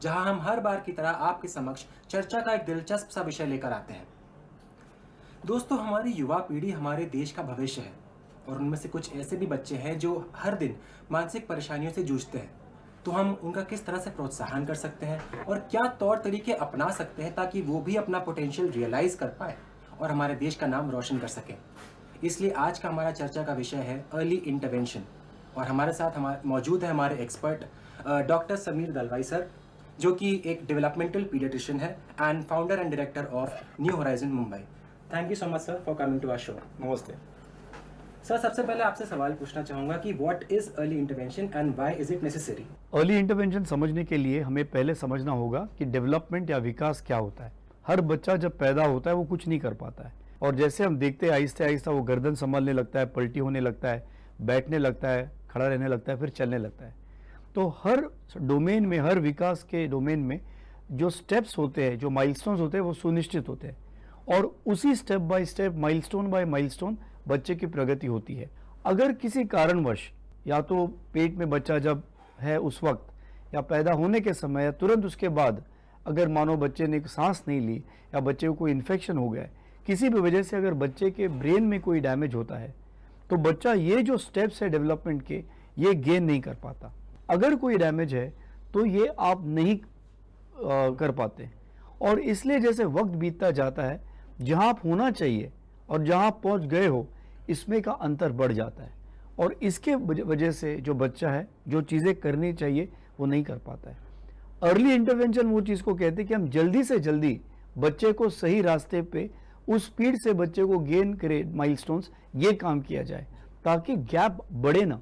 जहां हम हर बार की तरह आपके समक्ष चर्चा का एक दिलचस्प सा विषय लेकर आते हैं। दोस्तों, हमारी युवा पीढ़ी हमारे देश का भविष्य है और उनमें से कुछ ऐसे भी बच्चे हैं जो हर दिन मानसिक परेशानियों से जूझते हैं। तो हम उनका किस तरह से प्रोत्साहन कर सकते हैं और क्या तौर तरीके अपना सकते हैं ताकि वो भी अपना पोटेंशियल रियलाइज कर पाए और हमारे देश का नाम रोशन कर सकें। इसलिए आज का हमारा चर्चा का विषय है अर्ली इंटरवेंशन और हमारे साथ मौजूद है हमारे expert doctor Sameer Dalwai sir, जो कि एक डेवलपमेंटल पीडियाट्रिशियन है and founder and director of New horizon Mumbai. Thank you so much sir for coming to our show. नमस्ते सर, सबसे पहले आपसे सवाल पूछना चाहूँगा कि what is early intervention and why is it necessary? Early intervention समझने के लिए हमें पहले समझना होगा कि डेवलपमेंट या विकास क्या होता है। हर बच्चा जब पैदा होता है वो कुछ नहीं कर पाता है और जैसे हम देखते हैं आहिस्ते आहिस्ते वो गर्दन संभालने लगता है, पलटी होने लगता है, बैठने लगता है, खड़ा रहने लगता है, फिर चलने लगता है। तो हर डोमेन में, हर विकास के डोमेन में जो स्टेप्स होते हैं, जो माइलस्टोन्स होते हैं, वो सुनिश्चित होते हैं और उसी step by step, milestone by milestone बच्चे की प्रगति होती है। अगर किसी कारणवश, या तो पेट में बच्चा जब है उस वक्त, या पैदा होने के समय, या तुरंत उसके बाद, अगर मानो बच्चे ने सांस नहीं ली या बच्चे को कोई इन्फेक्शन हो गया है, किसी भी वजह से अगर बच्चे के ब्रेन में कोई डैमेज होता है, तो बच्चा ये जो स्टेप्स है डेवलपमेंट के, ये गेन नहीं कर पाता। अगर कोई डैमेज है तो ये आप नहीं कर पाते और इसलिए जैसे वक्त बीतता जाता है, जहाँ आप होना चाहिए और जहाँ आप पहुँच गए हो, इसमें का अंतर बढ़ जाता है और इसके वजह से जो बच्चा है, जो चीज़ें करनी चाहिए वो नहीं कर पाता है। अर्ली इंटरवेंशन वो चीज़ को कहते हैं कि हम जल्दी से जल्दी बच्चे को सही रास्ते पे, उस स्पीड से बच्चे को गेन करे माइलस्टोन्स, ये काम किया जाए ताकि गैप बढ़े ना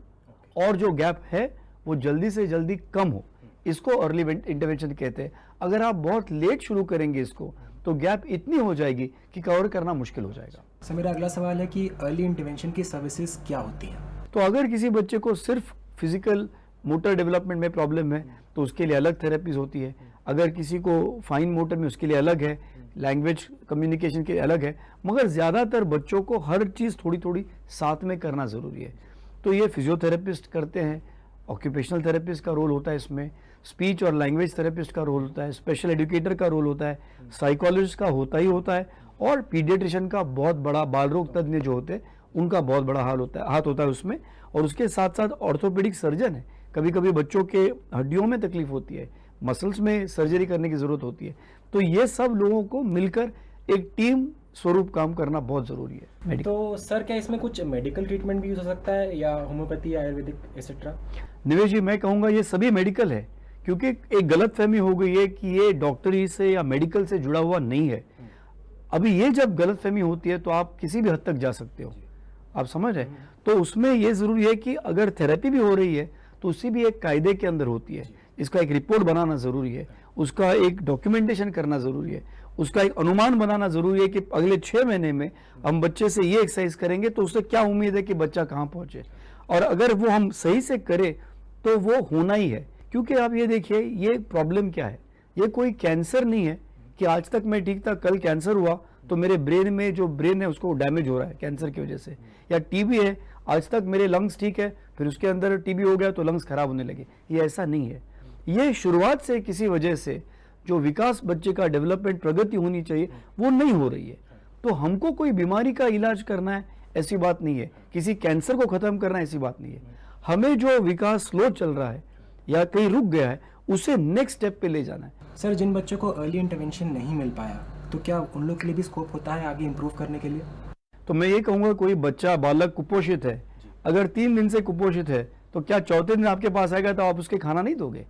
और जो गैप है वो जल्दी से जल्दी कम हो। इसको अर्ली इंटरवेंशन कहते हैं। अगर आप बहुत लेट शुरू करेंगे इसको तो गैप इतनी हो जाएगी कि कवर करना मुश्किल हो जाएगा। सर, मेरा अगला सवाल है कि अर्ली इंटरवेंशन की सर्विसेज क्या होती हैं? तो अगर किसी बच्चे को सिर्फ फिजिकल मोटर डेवलपमेंट में प्रॉब्लम है तो उसके लिए अलग थेरेपीज होती है। अगर किसी को फाइन मोटर में, उसके लिए अलग है, लैंग्वेज कम्युनिकेशन के अलग है, मगर ज़्यादातर बच्चों को हर चीज़ थोड़ी थोड़ी साथ में करना ज़रूरी है। तो ये फिजियोथेरेपिस्ट करते हैं, ऑक्यूपेशनल थेरेपिस्ट का रोल होता है इसमें, स्पीच और लैंग्वेज थेरेपिस्ट का रोल होता है, स्पेशल एजुकेटर का रोल होता है, साइकोलॉजिस्ट का होता ही होता है और पीडियाट्रिशियन का बहुत बड़ा, बाल रोग तज्ञ जो होते हैं उनका बहुत बड़ा हाथ होता है उसमें। और उसके साथ साथ ऑर्थोपेडिक सर्जन है। कभी कभी बच्चों के हड्डियों में तकलीफ होती है, मसल्स में सर्जरी करने की ज़रूरत होती है। तो ये सब लोगों को मिलकर एक टीम स्वरूप काम करना बहुत ज़रूरी है। तो सर, क्या इसमें कुछ मेडिकल ट्रीटमेंट भी यूज हो सकता है या होम्योपैथी, आयुर्वेदिक एक्सेट्रा? निवेश जी, मैं कहूँगा ये सभी मेडिकल है, क्योंकि एक गलतफहमी हो गई है कि ये डॉक्टरी से या मेडिकल से जुड़ा हुआ नहीं है। अभी ये जब गलतफहमी होती है तो आप किसी भी हद तक जा सकते हो, आप समझ रहे हैं। तो उसमें ये ज़रूरी है कि अगर थेरेपी भी हो रही है तो उसी भी एक कायदे के अंदर होती है। इसका एक रिपोर्ट बनाना ज़रूरी है, उसका एक डॉक्यूमेंटेशन करना ज़रूरी है, उसका एक अनुमान बनाना ज़रूरी है कि अगले 6 महीने में हम बच्चे से ये एक्सरसाइज करेंगे तो उससे क्या उम्मीद है कि बच्चा कहाँ पहुँचे, और अगर वो हम सही से करें तो वो होना ही है। क्योंकि आप ये देखिए, ये प्रॉब्लम क्या है, ये कोई कैंसर नहीं है कि आज तक मैं ठीक था, कल कैंसर हुआ तो मेरे ब्रेन में जो ब्रेन है उसको डैमेज हो रहा है कैंसर की वजह से, या टीबी है, आज तक मेरे लंग्स ठीक है, फिर उसके अंदर टीबी हो गया तो लंग्स खराब होने लगे। ये ऐसा नहीं है। ये शुरुआत से किसी वजह से जो विकास, बच्चे का डेवलपमेंट, प्रगति होनी चाहिए वो नहीं हो रही है। तो हमको कोई बीमारी का इलाज करना है ऐसी बात नहीं है, किसी कैंसर को ख़त्म करना है ऐसी बात नहीं है। हमें जो विकास स्लो चल रहा है या कहीं रुक गया है उसे नेक्स्ट स्टेप पे ले जाना है। सर, जिन बच्चों को अर्ली इंटरवेंशन नहीं मिल पाया तो क्या उन लोग के लिए भी स्कोप होता है आगे इम्प्रूव करने के लिए? तो मैं ये कहूँगा, कोई बच्चा, बालक कुपोषित है, अगर 3 दिन से कुपोषित है तो क्या चौथे दिन आपके पास आएगा तो आप उसके खाना नहीं दोगे?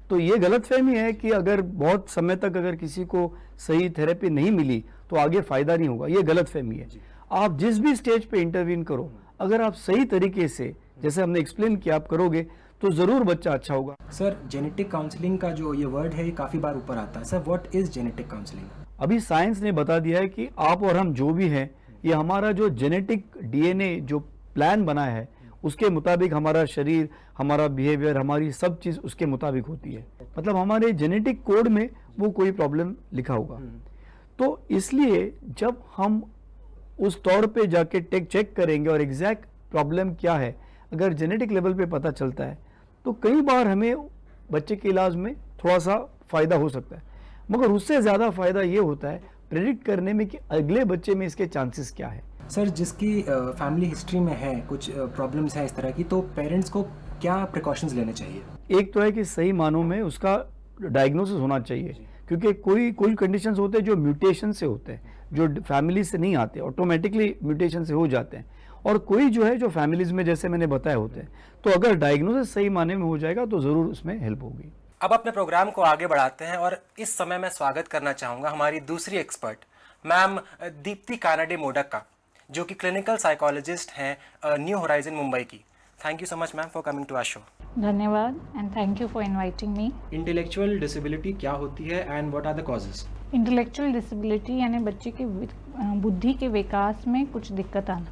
तो ये गलतफहमी है कि अगर बहुत समय तक अगर किसी को सही थेरेपी नहीं मिली तो आगे फ़ायदा नहीं होगा। ये गलतफहमी है। आप जिस भी स्टेज पे इंटरवीन करो, अगर आप सही तरीके से, जैसे हमने एक्सप्लेन किया, आप करोगे तो ज़रूर बच्चा अच्छा होगा। सर, जेनेटिक काउंसलिंग का जो ये वर्ड है ये काफ़ी बार ऊपर आता है। Sir, what is genetic counselling? अभी साइंस ने बता दिया है कि आप और हम जो भी हैं, ये हमारा जो जेनेटिक डीएनए जो प्लान बना है उसके मुताबिक हमारा शरीर, हमारा बिहेवियर, हमारी सब चीज़ उसके मुताबिक होती है। मतलब हमारे जेनेटिक कोड में वो कोई प्रॉब्लम लिखा होगा। तो इसलिए जब हम उस तौर पे जाके चेक करेंगे और एग्जैक्ट प्रॉब्लम क्या है, अगर जेनेटिक लेवल पे पता चलता है तो कई बार हमें बच्चे के इलाज में थोड़ा सा फ़ायदा हो सकता है, मगर उससे ज़्यादा फ़ायदा ये होता है प्रेडिक्ट करने में कि अगले बच्चे में इसके चांसेस क्या है। सर, जिसकी फैमिली हिस्ट्री में है कुछ प्रॉब्लम्स हैं इस तरह की, तो पेरेंट्स को क्या प्रिकॉशंस लेने चाहिए? एक तो है कि सही मानों में उसका डायग्नोसिस होना चाहिए, क्योंकि कोई कोई कंडीशंस होते हैं जो म्यूटेशन से होते हैं, जो फैमिली से नहीं आते, ऑटोमेटिकली म्यूटेशन से हो जाते हैं, और कोई जो है जो फैमिलीज में जैसे मैंने बताया होते हैं। तो अगर डायग्नोसिस सही माने में हो जाएगा तो ज़रूर उसमें हेल्प होगी। अब अपने प्रोग्राम को आगे बढ़ाते हैं और इस समय मैं स्वागत करना चाहूँगा हमारी दूसरी एक्सपर्ट मैम दीप्ति कानाडे मोडक का, जो कि क्लिनिकल साइकोलॉजिस्ट हैं न्यू होराइजन मुंबई की। Thank you so much ma'am for coming to our show. धन्यवाद and thank you for inviting me. Intellectual disability क्या होती है and what are the causes? Intellectual disability यानी बच्चे के बुद्धि के विकास में कुछ दिक्कत आना,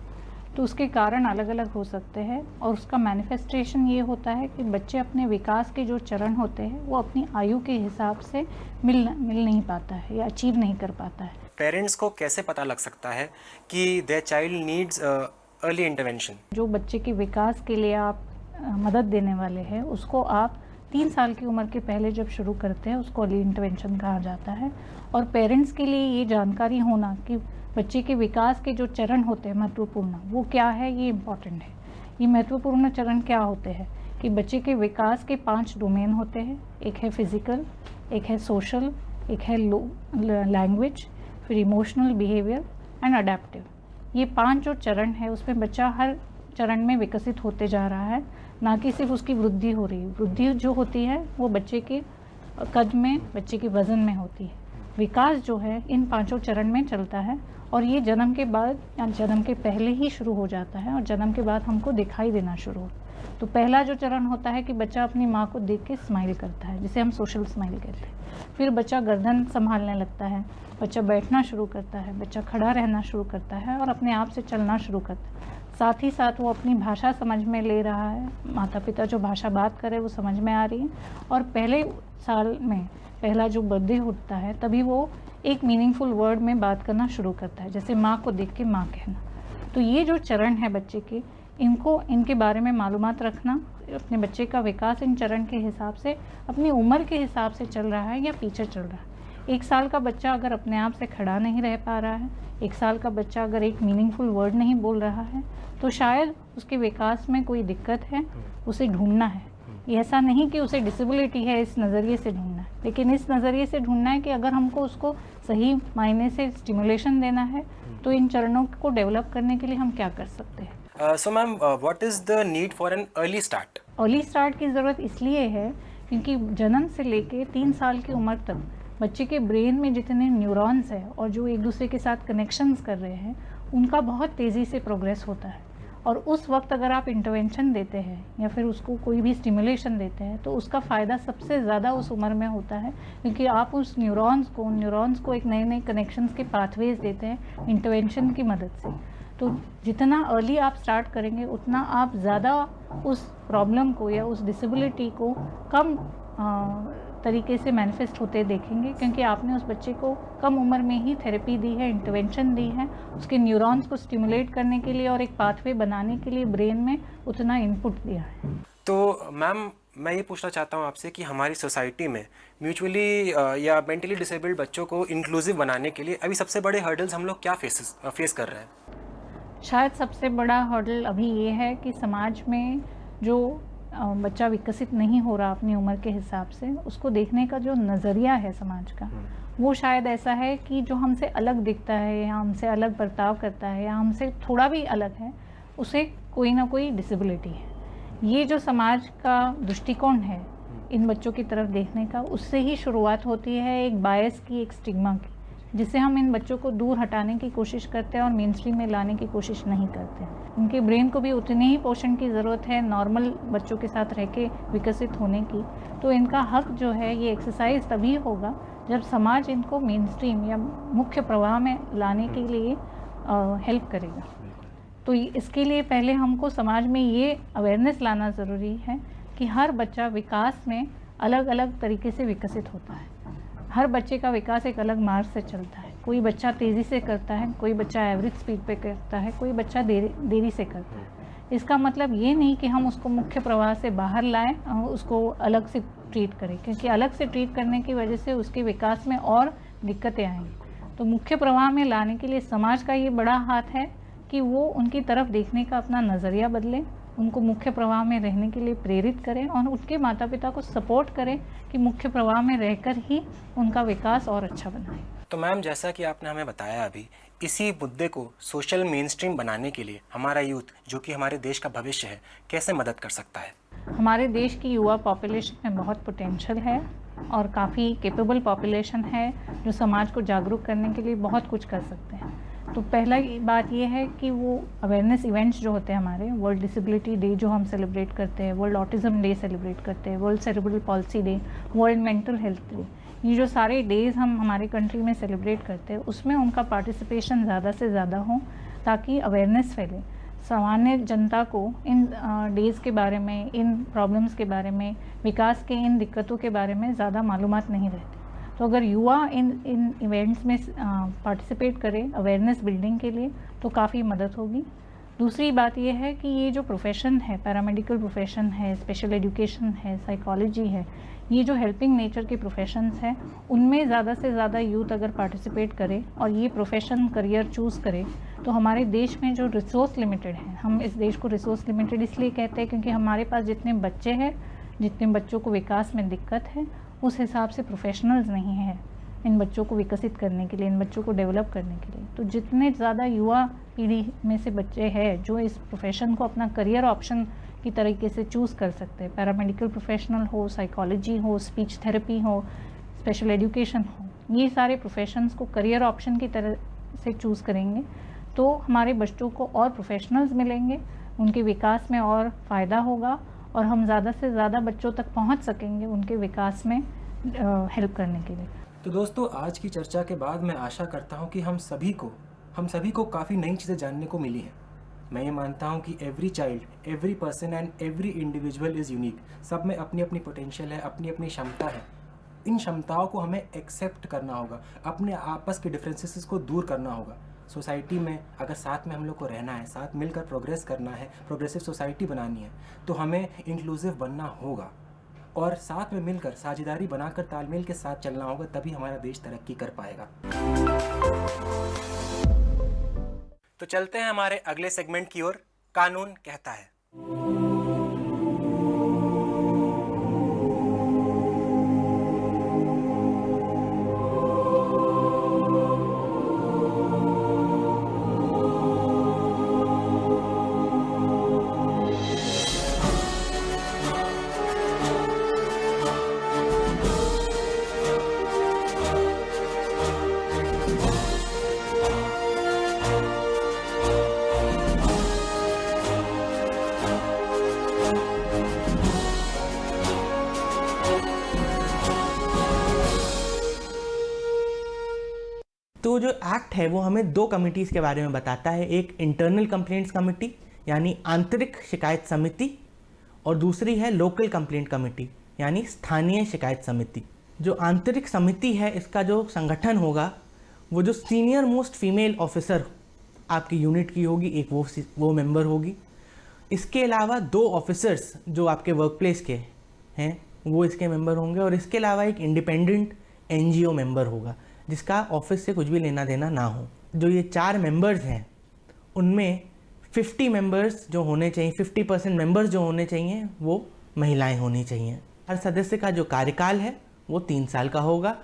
तो उसके कारण अलग अलग हो सकते हैं और उसका मैनिफेस्टेशन ये होता है कि बच्चे अपने विकास के जो चरण होते हैं वो अपनी आयु के हिसाब से मिल नहीं पाता है या अचीव नहीं कर पाता है। पेरेंट्स को कैसे पता लग सकता है कि their child needs early intervention? जो बच्चे के विकास के लिए आप मदद देने वाले हैं उसको आप 3 साल की उम्र के पहले जब शुरू करते हैं उसको अर्ली इंटरवेंशन कहा जाता है। और पेरेंट्स के लिए ये जानकारी होना कि बच्चे के विकास के जो चरण होते हैं महत्वपूर्ण, वो क्या है, ये इम्पॉर्टेंट है। ये महत्वपूर्ण चरण क्या होते हैं कि बच्चे के विकास के 5 डोमेन होते हैं। एक है फिजिकल, एक है सोशल, एक है लैंग्वेज, फिर इमोशनल, बिहेवियर एंड अडेप्टिव। ये 5 जो चरण है उसमें बच्चा हर चरण में विकसित होते जा रहा है, ना कि सिर्फ उसकी वृद्धि हो रही है। वृद्धि जो होती है वो बच्चे के कद में, बच्चे के वज़न में होती है। विकास जो है इन 5 चरण में चलता है और ये जन्म के बाद या जन्म के पहले ही शुरू हो जाता है और जन्म के बाद हमको दिखाई देना शुरू होता है। तो पहला जो चरण होता है कि बच्चा अपनी माँ को देख के स्माइल करता है, जिसे हम सोशल स्माइल कहते हैं। फिर बच्चा गर्दन संभालने लगता है, बच्चा बैठना शुरू करता है, बच्चा खड़ा रहना शुरू करता है और अपने आप से चलना शुरू करता है। साथ ही साथ वो अपनी भाषा समझ में ले रहा है, माता पिता जो भाषा बात करे वो समझ में आ रही है। और पहले साल में पहला जो बर्थडे होता है तभी वो एक मीनिंगफुल वर्ड में बात करना शुरू करता है, जैसे माँ को देख के माँ कहना। तो ये जो चरण है बच्चे के, इनके बारे में मालूमात रखना, अपने बच्चे का विकास इन चरण के हिसाब से अपनी उम्र के हिसाब से चल रहा है या पीछे चल रहा है। 1 साल का बच्चा अगर अपने आप से खड़ा नहीं रह पा रहा है, 1 साल का बच्चा अगर एक मीनिंगफुल वर्ड नहीं बोल रहा है, तो शायद उसके विकास में कोई दिक्कत है, उसे ढूंढना है। ये ऐसा नहीं कि उसे डिसेबिलिटी है इस नज़रिए से ढूंढना है, लेकिन इस नज़रिए से ढूंढना है कि अगर हमको उसको सही मायने से स्टिमुलेशन देना है तो इन चरणों को डेवलप करने के लिए हम क्या कर सकते हैं। So ma'am, what is the need for an early start? Early start की ज़रूरत इसलिए है क्योंकि जन्म से लेके 3 साल की उम्र तक बच्चे के ब्रेन में जितने न्यूरॉन्स हैं और जो एक दूसरे के साथ कनेक्शंस कर रहे हैं उनका बहुत तेज़ी से प्रोग्रेस होता है। और उस वक्त अगर आप इंटरवेंशन देते हैं या फिर उसको कोई भी स्टिमुलेशन देते हैं तो उसका फ़ायदा सबसे ज़्यादा उस उम्र में होता है, क्योंकि आप उस न्यूरॉन्स को एक नए नए कनेक्शंस के पाथवेज देते हैं इंटरवेंशन की मदद से। तो जितना अर्ली आप स्टार्ट करेंगे उतना आप ज़्यादा उस प्रॉब्लम को या उस डिसेबिलिटी को कम तरीके से मैनिफेस्ट होते देखेंगे, क्योंकि आपने उस बच्चे को कम उम्र में ही थेरेपी दी है, इंटरवेंशन दी है, उसके न्यूरॉन्स को स्टिमुलेट करने के लिए और एक पाथवे बनाने के लिए ब्रेन में उतना इनपुट दिया है। तो मैम, मैं ये पूछना चाहता हूँ आपसे कि हमारी सोसाइटी में म्यूचुअली या मेंटली डिसेबल्ड बच्चों को इंक्लूसिव बनाने के लिए अभी सबसे बड़े हर्डल्स हम लोग क्या फेस कर रहे हैं? शायद सबसे बड़ा हर्डल अभी ये है कि समाज में जो बच्चा विकसित नहीं हो रहा अपनी उम्र के हिसाब से, उसको देखने का जो नज़रिया है समाज का, वो शायद ऐसा है कि जो हमसे अलग दिखता है या हमसे अलग बर्ताव करता है या हमसे थोड़ा भी अलग है, उसे कोई ना कोई डिसेबिलिटी है। ये जो समाज का दृष्टिकोण है इन बच्चों की तरफ देखने का, उससे ही शुरुआत होती है एक बायस की, एक स्टिग्मा की, जिससे हम इन बच्चों को दूर हटाने की कोशिश करते हैं और मेन स्ट्रीम में लाने की कोशिश नहीं करते। उनके ब्रेन को भी उतनी ही पोषण की ज़रूरत है नॉर्मल बच्चों के साथ रह के विकसित होने की। तो इनका हक जो है ये एक्सरसाइज तभी होगा जब समाज इनको मेन स्ट्रीम या मुख्य प्रवाह में लाने के लिए हेल्प करेगा। तो इसके लिए पहले हमको समाज में ये अवेयरनेस लाना ज़रूरी है कि हर बच्चा विकास में अलग अलग तरीके से विकसित होता है। हर बच्चे का विकास एक अलग मार्ग से चलता है। कोई बच्चा तेज़ी से करता है, कोई बच्चा एवरेज स्पीड पे करता है, कोई बच्चा देरी से करता है। इसका मतलब ये नहीं कि हम उसको मुख्य प्रवाह से बाहर लाएं और उसको अलग से ट्रीट करें, क्योंकि अलग से ट्रीट करने की वजह से उसके विकास में और दिक्कतें आएंगी। तो मुख्य प्रवाह में लाने के लिए समाज का ये बड़ा हाथ है कि वो उनकी तरफ देखने का अपना नज़रिया बदले, उनको मुख्य प्रवाह में रहने के लिए प्रेरित करें और उनके माता पिता को सपोर्ट करें कि मुख्य प्रवाह में रहकर ही उनका विकास और अच्छा बनाएं। तो मैम, जैसा कि आपने हमें बताया अभी, इसी मुद्दे को सोशल मेन स्ट्रीम बनाने के लिए हमारा यूथ, जो कि हमारे देश का भविष्य है, कैसे मदद कर सकता है? हमारे देश की युवा पॉपुलेशन में बहुत पोटेंशियल है और काफ़ी कैपेबल पॉपुलेशन है जो समाज को जागरूक करने के लिए बहुत कुछ कर सकते हैं। तो पहला बात ये है कि वो अवेयरनेस इवेंट्स जो होते हैं हमारे, वर्ल्ड डिसेबिलिटी डे जो हम सेलिब्रेट करते हैं, वर्ल्ड ऑटिज़म डे सेलिब्रेट करते हैं, world cerebral palsy day, world mental health day, ये जो सारे डेज़ हम हमारे कंट्री में सेलिब्रेट करते हैं, उसमें उनका पार्टिसिपेशन ज़्यादा से ज़्यादा हो ताकि अवेयरनेस फैले, सामान्य जनता को इन डेज़ के बारे में, इन प्रॉब्लम्स के बारे में, विकास के इन दिक्कतों के बारे में ज़्यादा मालूमात नहीं रहती। तो अगर युवा इन इवेंट्स में पार्टिसिपेट करें अवेयरनेस बिल्डिंग के लिए तो काफ़ी मदद होगी। दूसरी बात यह है कि ये जो प्रोफेशन है, पैरामेडिकल प्रोफेशन है, स्पेशल एजुकेशन है, साइकोलॉजी है, ये जो हेल्पिंग नेचर के प्रोफेशंस हैं, उनमें ज़्यादा से ज़्यादा यूथ अगर पार्टिसिपेट करे और ये प्रोफेशन करियर चूज़ करे तो हमारे देश में जो रिसोर्स लिमिटेड है, हम इस देश को रिसोर्स लिमिटेड इसलिए कहते हैं क्योंकि हमारे पास जितने बच्चे हैं, जितने बच्चों को विकास में दिक्कत है, उस हिसाब से प्रोफेशनल्स नहीं है इन बच्चों को विकसित करने के लिए, इन बच्चों को डेवलप करने के लिए। तो जितने ज़्यादा युवा पीढ़ी में से बच्चे हैं जो इस प्रोफेशन को अपना करियर ऑप्शन की तरीके से चूज़ कर सकते हैं, पैरामेडिकल प्रोफेशनल हो, साइकोलॉजी हो, स्पीच थेरेपी हो, स्पेशल एजुकेशन हो, ये सारे प्रोफेशंस को करियर ऑप्शन की तरह से चूज़ करेंगे तो हमारे बच्चों को और प्रोफेशनल्स मिलेंगे, उनके विकास में और फ़ायदा होगा और हम ज़्यादा से ज़्यादा बच्चों तक पहुंच सकेंगे उनके विकास में हेल्प करने के लिए। तो दोस्तों, आज की चर्चा के बाद मैं आशा करता हूं कि हम सभी को काफ़ी नई चीज़ें जानने को मिली हैं। मैं ये मानता हूं कि every child, every person and every individual is unique. सब में अपनी अपनी पोटेंशियल है, अपनी अपनी क्षमता है। इन क्षमताओं को हमें एक्सेप्ट करना होगा, अपने आपस के डिफरेंसेस को दूर करना होगा। सोसाइटी में अगर साथ में हम लोग को रहना है, साथ मिलकर प्रोग्रेस करना है, प्रोग्रेसिव सोसाइटी बनानी है, तो हमें इंक्लूसिव बनना होगा और साथ में मिलकर साझेदारी बनाकर तालमेल के साथ चलना होगा, तभी हमारा देश तरक्की कर पाएगा। तो चलते हैं हमारे अगले सेगमेंट की ओर, कानून कहता है। तो जो एक्ट है वो हमें दो कमिटीज़ के बारे में बताता है, एक इंटरनल कंप्लेंट्स कमेटी यानी आंतरिक शिकायत समिति और दूसरी है लोकल कंप्लेंट कमेटी यानी स्थानीय शिकायत समिति। जो आंतरिक समिति है इसका जो संगठन होगा वो जो सीनियर मोस्ट फीमेल ऑफिसर आपकी यूनिट की होगी, एक वो मेंबर होगी। इसके अलावा दो ऑफिसर्स जो आपके वर्क प्लेस के हैं वो इसके मेंबर होंगे और इसके अलावा एक इंडिपेंडेंट एनजीओ मेंबर होगा जिसका ऑफिस से कुछ भी लेना देना ना हो। जो ये 4 मेंबर्स हैं उनमें 50 मेंबर्स जो होने चाहिए, 50% मेंबर्स जो होने चाहिए वो महिलाएं होनी चाहिए। हर सदस्य का जो कार्यकाल है वो 3 साल का होगा।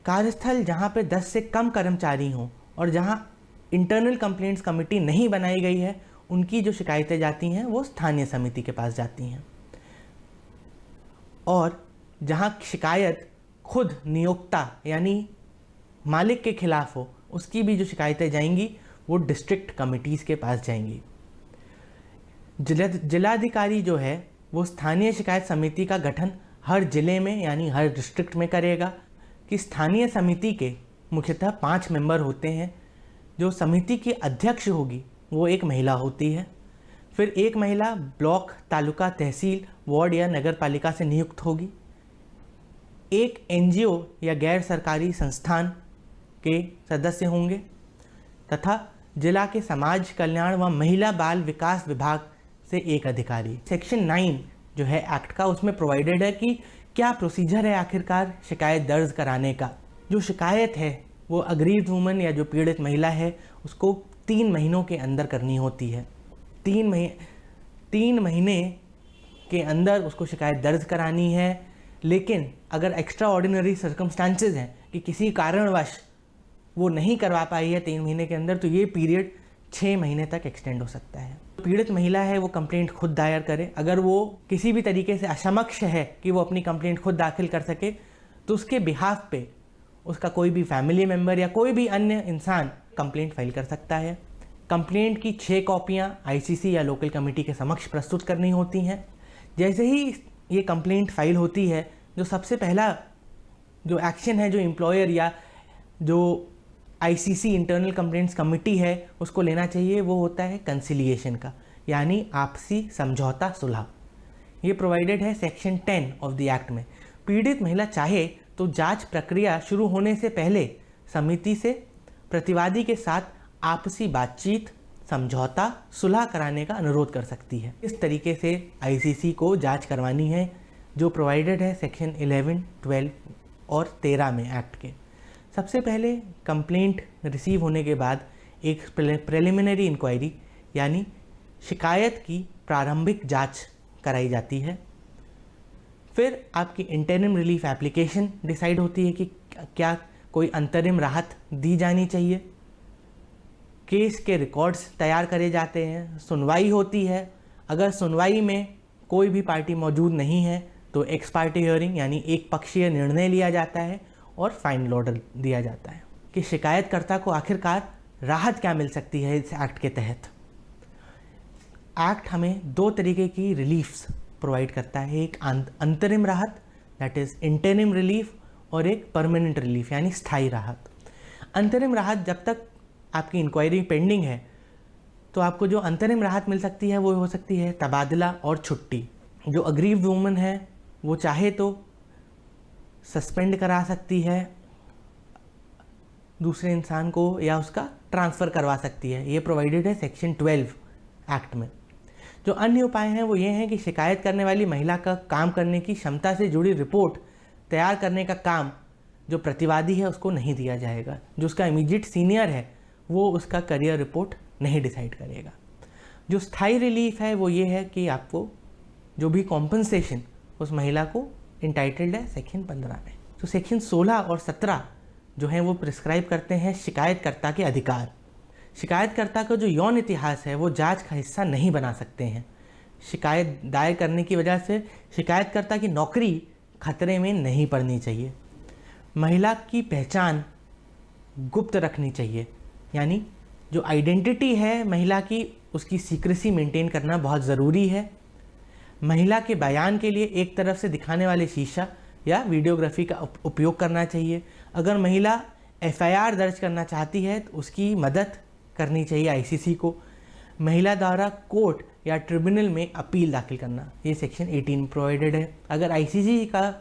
कार्यस्थल जहाँ पे 10 से कम कर्मचारी हों और जहाँ इंटरनल कंप्लेंट्स कमेटी नहीं बनाई गई है उनकी जो शिकायतें जाती हैं वो स्थानीय समिति के पास जाती हैं। और जहाँ शिकायत खुद नियोक्ता यानी मालिक के खिलाफ हो उसकी भी जो शिकायतें जाएंगी वो डिस्ट्रिक्ट कमिटीज़ के पास जाएंगी। जिलाधिकारी जो है वो स्थानीय शिकायत समिति का गठन हर जिले में यानी हर डिस्ट्रिक्ट में करेगा कि स्थानीय समिति के मुख्यतः 5 मेंबर होते हैं। जो समिति की अध्यक्ष होगी वो एक महिला होती है। फिर एक महिला ब्लॉक, तालुका, तहसील, वार्ड या नगर पालिका से नियुक्त होगी। एक एनजीओ या गैर सरकारी संस्थान के सदस्य होंगे तथा जिला के समाज कल्याण व महिला बाल विकास विभाग से एक अधिकारी। सेक्शन 9 जो है एक्ट का, उसमें प्रोवाइडेड है कि क्या प्रोसीजर है आखिरकार शिकायत दर्ज कराने का। जो शिकायत है वो अग्रीव्ड वुमन या जो पीड़ित महिला है उसको 3 महीनों के अंदर करनी होती है। 3 महीने के अंदर उसको शिकायत दर्ज करानी है। लेकिन अगर एक्स्ट्रा ऑर्डिनरी सर्कमस्टांसेस हैं कि किसी कारणवश वो नहीं करवा पाई है 3 महीने के अंदर, तो ये पीरियड 6 महीने तक एक्सटेंड हो सकता है। पीड़ित महिला है वो कंप्लेंट खुद दायर करे। अगर वो किसी भी तरीके से असमक्ष है कि वो अपनी कंप्लेंट खुद दाखिल कर सके, तो उसके बिहाफ पे उसका कोई भी फैमिली मेम्बर या कोई भी अन्य इंसान कंप्लेंट फाइल कर सकता है। कंप्लेंट की 6 कॉपियाँ आईसीसी या लोकल कमेटी के समक्ष प्रस्तुत करनी होती हैं। जैसे ही ये कंप्लेंट फाइल होती है, जो सबसे पहला जो एक्शन है जो एम्प्लॉयर या जो आईसीसी इंटरनल कंप्लेंट्स कमेटी है उसको लेना चाहिए, वो होता है कंसिलिएशन का, यानी आपसी समझौता सुलह। ये प्रोवाइडेड है सेक्शन 10 ऑफ द एक्ट में। पीड़ित महिला चाहे तो जांच प्रक्रिया शुरू होने से पहले समिति से प्रतिवादी के साथ आपसी बातचीत, समझौता, सुलह कराने का अनुरोध कर सकती है। इस तरीके से आईसीसी को जांच करवानी है, जो प्रोवाइडेड है सेक्शन 11, 12 और 13 में एक्ट के। सबसे पहले कंप्लेंट रिसीव होने के बाद एक प्रिलिमिनरी इंक्वायरी यानी शिकायत की प्रारंभिक जांच कराई जाती है। फिर आपकी इंटरिम रिलीफ एप्लीकेशन डिसाइड होती है कि क्या कोई अंतरिम राहत दी जानी चाहिए। केस के रिकॉर्ड्स तैयार करे जाते हैं, सुनवाई होती है। अगर सुनवाई में कोई भी पार्टी मौजूद नहीं है तो एक्स पार्टी हियरिंग यानी एक पक्षीय निर्णय लिया जाता है और फाइनल ऑर्डर दिया जाता है कि शिकायतकर्ता को आखिरकार राहत क्या मिल सकती है इस एक्ट के तहत। एक्ट हमें 2 तरीके की रिलीफ्स प्रोवाइड करता है, एक अंतरिम राहत दैट इज़ इंटरिम रिलीफ और एक परमानेंट रिलीफ यानी स्थायी राहत। अंतरिम राहत, जब तक आपकी इंक्वायरी पेंडिंग है तो आपको जो अंतरिम राहत मिल सकती है वो हो सकती है तबादला और छुट्टी। जो अग्रीव्ड वुमन है वो चाहे तो सस्पेंड करा सकती है दूसरे इंसान को या उसका ट्रांसफ़र करवा सकती है। ये प्रोवाइडेड है सेक्शन 12 एक्ट में। जो अन्य उपाय हैं वो ये हैं कि शिकायत करने वाली महिला का काम करने की क्षमता से जुड़ी रिपोर्ट तैयार करने का काम जो प्रतिवादी है उसको नहीं दिया जाएगा। जो उसका इमीडिएट सीनियर है वो उसका करियर रिपोर्ट नहीं डिसाइड करेगा। जो स्थायी रिलीफ है वो ये है कि आपको जो भी कॉम्पनसेशन उस महिला को इंटाइटल्ड है सेक्शन 15 में। तो सेक्शन 16 और 17 जो हैं वो प्रिस्क्राइब करते हैं शिकायतकर्ता के अधिकार। शिकायतकर्ता का जो यौन इतिहास है वो जांच का हिस्सा नहीं बना सकते हैं। शिकायत दायर करने की वजह से शिकायतकर्ता की नौकरी खतरे में नहीं पड़नी चाहिए। महिला की पहचान गुप्त रखनी चाहिए, यानी जो आइडेंटिटी है महिला की उसकी सीक्रेसी मेंटेन करना बहुत ज़रूरी है। महिला के बयान के लिए एक तरफ से दिखाने वाले शीशा या वीडियोग्राफी का उपयोग करना चाहिए। अगर महिला एफआईआर दर्ज करना चाहती है तो उसकी मदद करनी चाहिए आईसीसी को। महिला द्वारा कोर्ट या ट्रिब्यूनल में अपील दाखिल करना, ये सेक्शन 18 प्रोवाइडेड है। अगर आईसीसी का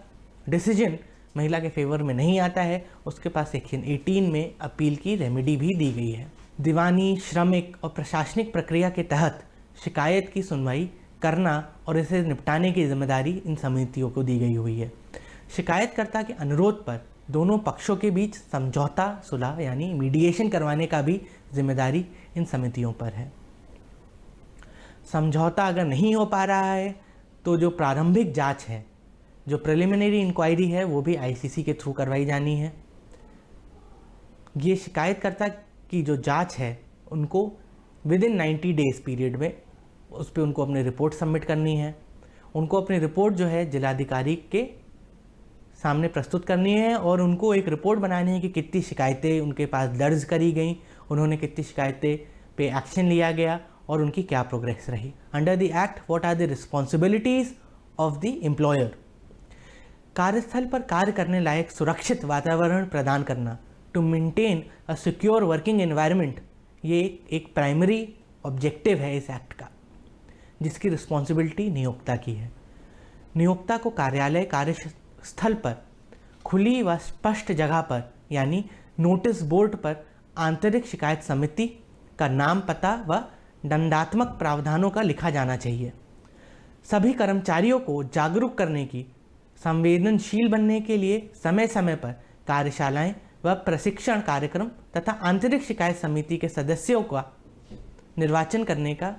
डिसीजन महिला के फेवर में नहीं आता है उसके पास सेक्शन 18 में अपील की रेमेडी भी दी गई है। दीवानी, श्रमिक और प्रशासनिक प्रक्रिया के तहत शिकायत की सुनवाई करना और इसे निपटाने की जिम्मेदारी इन समितियों को दी गई हुई है। शिकायतकर्ता के अनुरोध पर दोनों पक्षों के बीच समझौता सुलह यानी मीडिएशन करवाने का भी जिम्मेदारी इन समितियों पर है। समझौता अगर नहीं हो पा रहा है तो जो प्रारंभिक जांच है, जो प्रिलिमिनरी इंक्वायरी है, वो भी आईसीसी के थ्रू करवाई जानी है। ये शिकायतकर्ता की जो जांच है उनको विद इन 90 डेज पीरियड में उस पर उनको अपनी रिपोर्ट सबमिट करनी है। उनको अपनी रिपोर्ट जो है जिलाधिकारी के सामने प्रस्तुत करनी है और उनको एक रिपोर्ट बनानी है कि कितनी शिकायतें उनके पास दर्ज करी गई, उन्होंने कितनी शिकायतें पे एक्शन लिया गया और उनकी क्या प्रोग्रेस रही। Under the act what are the responsibilities of the employer. कार्यस्थल पर कार्य करने लायक सुरक्षित वातावरण प्रदान करना, to maintain a secure working environment, ये एक प्राइमरी ऑब्जेक्टिव है इस एक्ट का, जिसकी रिस्पॉन्सिबिलिटी नियोक्ता की है। नियोक्ता को कार्यालय कार्यस्थल पर खुली व स्पष्ट जगह पर यानी नोटिस बोर्ड पर आंतरिक शिकायत समिति का नाम, पता व दंडात्मक प्रावधानों का लिखा जाना चाहिए। सभी कर्मचारियों को जागरूक करने की, संवेदनशील बनने के लिए समय समय पर कार्यशालाएं व प्रशिक्षण कार्यक्रम तथा आंतरिक शिकायत समिति के सदस्यों का निर्वाचन करने का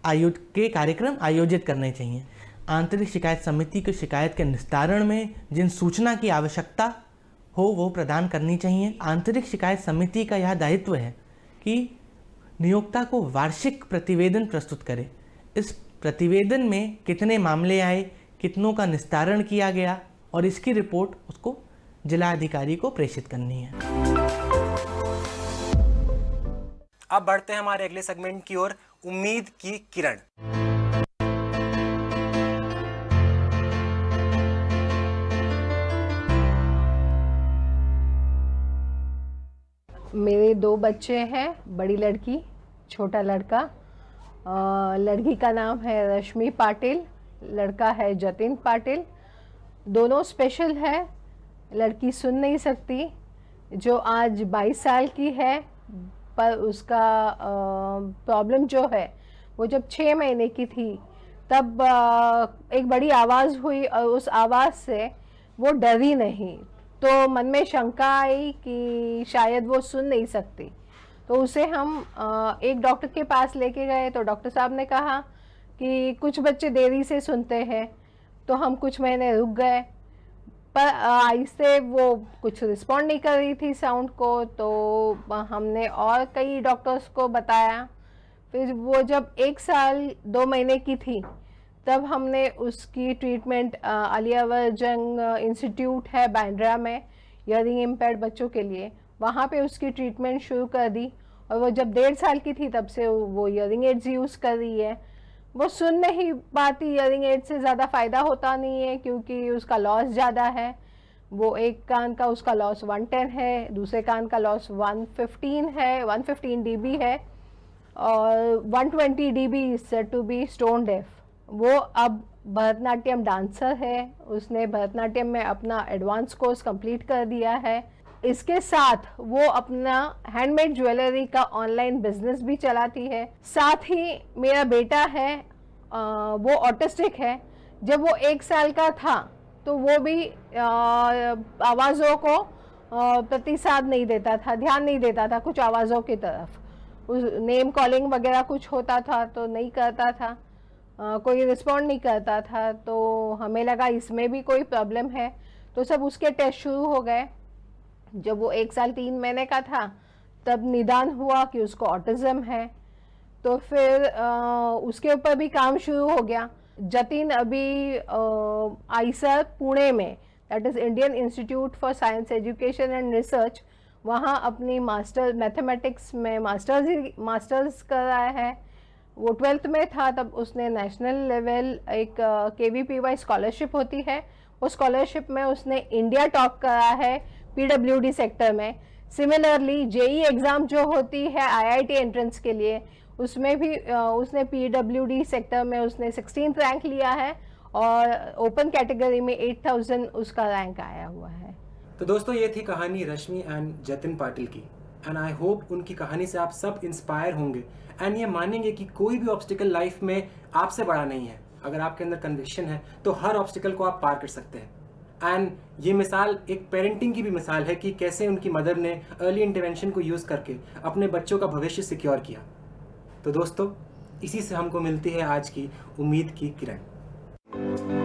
कार्यक्रम आयोजित करने चाहिए। आंतरिक शिकायत समिति की शिकायत के निस्तारण में जिन सूचना की आवश्यकता हो वो प्रदान करनी चाहिए। आंतरिक शिकायत समिति का यह दायित्व है कि नियोक्ता को वार्षिक प्रतिवेदन प्रस्तुत करे। इस प्रतिवेदन में कितने मामले आए, कितनों का निस्तारण किया गया और इसकी रिपोर्ट उसको जिला अधिकारी को प्रेषित करनी है। अब बढ़ते हैं हमारे अगले सेगमेंट की ओर, उम्मीद की किरण। मेरे 2 बच्चे हैं, बड़ी लड़की, छोटा लड़का। लड़की का नाम है रश्मि पाटिल, लड़का है जतिन पाटिल। दोनों स्पेशल है। लड़की सुन नहीं सकती, जो आज 22 साल की है, पर उसका प्रॉब्लम जो है वो जब 6 महीने की थी तब एक बड़ी आवाज़ हुई और उस आवाज़ से वो डरी नहीं, तो मन में शंका आई कि शायद वो सुन नहीं सकती। तो उसे हम एक डॉक्टर के पास लेके गए, तो डॉक्टर साहब ने कहा कि कुछ बच्चे देरी से सुनते हैं, तो हम कुछ महीने रुक गए, पर आहिस्ते वो कुछ रिस्पॉन्ड नहीं कर रही थी साउंड को, तो हमने और कई डॉक्टर्स को बताया। फिर वो जब 1 साल 2 महीने की थी तब हमने उसकी ट्रीटमेंट अलियावर जंग इंस्टीट्यूट है बांद्रा में, हियरिंग इम्पेयर्ड बच्चों के लिए, वहाँ पे उसकी ट्रीटमेंट शुरू कर दी। और वो जब 1.5 साल की थी तब से वो हियरिंग एड्स यूज़ कर रही है। वो सुन नहीं पाती, हियरिंग एड से ज़्यादा फ़ायदा होता नहीं है क्योंकि उसका लॉस ज़्यादा है। वो एक कान का उसका लॉस 110 है, दूसरे कान का लॉस 115 है, 115 dB है, और 120 dB is said to be stone deaf. वो अब भरतनाट्यम डांसर है, उसने भरतनाट्यम में अपना एडवांस कोर्स कंप्लीट कर दिया है। इसके साथ वो अपना हैंडमेड ज्वेलरी का ऑनलाइन बिजनेस भी चलाती है। साथ ही मेरा बेटा है, वो ऑटिस्टिक है। जब वो 1 साल का था तो वो भी आवाज़ों को प्रतिसाद नहीं देता था, ध्यान नहीं देता था कुछ आवाज़ों की तरफ। उस नेम कॉलिंग वगैरह कुछ होता था तो नहीं करता था, कोई रिस्पॉन्ड नहीं करता था। तो हमें लगा इसमें भी कोई प्रॉब्लम है, तो सब उसके टेस्ट शुरू हो गए। जब वो 1 साल 3 महीने का था तब निदान हुआ कि उसको ऑटिज्म है, तो फिर उसके ऊपर भी काम शुरू हो गया। जतिन अभी आईसर पुणे में, that is Indian institute for science education and research, वहाँ अपनी मास्टर मैथमेटिक्स में मास्टर्स कर रहा है। वो 12th में था तब उसने नेशनल लेवल एक KVPY स्कॉलरशिप होती है, उस स्कॉलरशिप में उसने इंडिया टॉप करा है PWD सेक्टर में। सिमिलरली JEE एग्ज़ाम जो होती है IIT एंट्रेंस के लिए, उसमें भी उसने PWD सेक्टर में उसने 16th रैंक लिया है और ओपन कैटेगरी में 8000 उसका रैंक आया हुआ है। तो दोस्तों, ये थी कहानी रश्मि एंड जतिन पाटिल की, एंड आई होप उनकी कहानी से आप सब इंस्पायर होंगे एंड ये मानेंगे कि कोई भी ऑब्स्टिकल लाइफ में आपसे बड़ा नहीं है। अगर आपके अंदर कन्विक्शन है तो हर ऑब्स्टिकल को आप पार कर सकते हैं। एंड ये मिसाल एक पेरेंटिंग की भी मिसाल है कि कैसे उनकी मदर ने अर्ली इंटरवेंशन को यूज़ करके अपने बच्चों का भविष्य सिक्योर किया। तो दोस्तों, इसी से हमको मिलती है आज की उम्मीद की किरण।